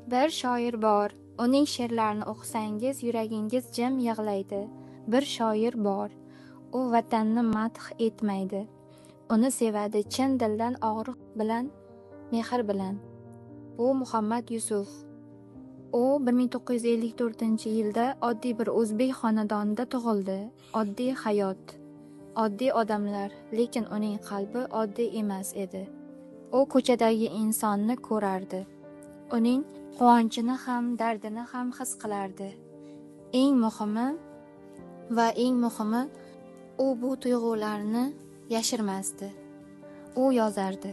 Bir shoir bor, uning she'rlarini o'qisangiz yuragingiz jim yig'laydi. Bir shoir bor, u vatanni madh etmaydi. Uni sevadi chin dildan, og'riq bilan, mehr bilan. Bu Muhammad Yusuf. U 1954-yilda oddiy bir o'zbek xonadonida tug'ildi. Oddiy hayot, oddiy odamlar, lekin uning qalbi oddiy emas edi. U ko'chadagi insonni ko'rardi. Uning quvonchini ham, dardini ham his qilardi. Eng muhimi, u bu tuyg'ularni yashirmasdi. U yozardi.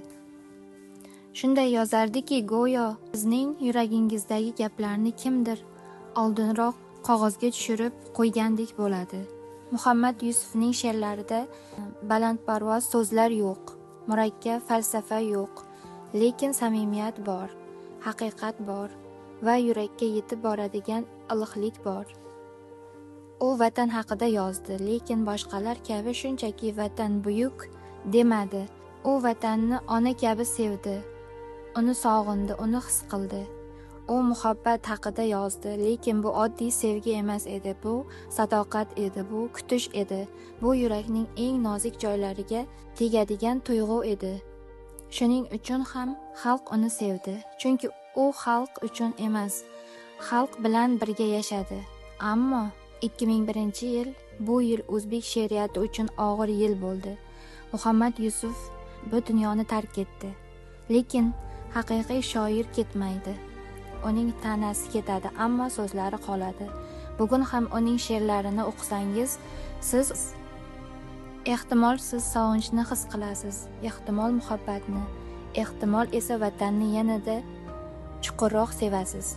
Shunday yozardiki, go'yo sizning yuragingizdagi gaplarni kimdir oldinroq qog'ozga tushirib qo'ygandek bo'ladi. Muhammad Yusufning she'rlarida balandparvoz so'zlar yo'q, murakkab falsafa yo'q, lekin samimiyat bor, haqiqat bor va yurakka yetib boradigan iliqlik bor. U vatan haqida yozdi, lekin boshqalar kabi shunchaki vatan buyuk demadi. U vatanni ona kabi sevdi. Uni sog'indi, uni his qildi. U muhabbat haqida yozdi, lekin bu oddiy sevgi emas edi, bu sadoqat edi, bu kutish edi, bu yurakning eng nozik joylariga tegadigan tuyg'u edi. Shuning uchun ham xalq uni sevdi, chunki u xalq uchun emas, xalq bilan birga yashadi. Ammo 2001-yil bu yil o'zbek she'riyati uchun og'ir yil bo'ldi. Muhammad Yusuf bu dunyoni tark etdi. Lekin haqiqiy shoir ketmaydi. Uning tanasi ketadi, ammo so'zlari qoladi. Bugun ham uning she'rlarini o'qisangiz, ehtimol siz sog'inchni his qilasiz, ehtimol muhabbatni, ehtimol esa vatanni yanada chuqurroq sevasiz.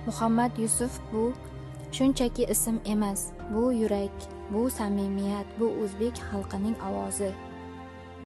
Muhammad Yusuf bu shunchaki ism emas, bu yurak, bu samimiyat, bu o'zbek xalqining ovozi.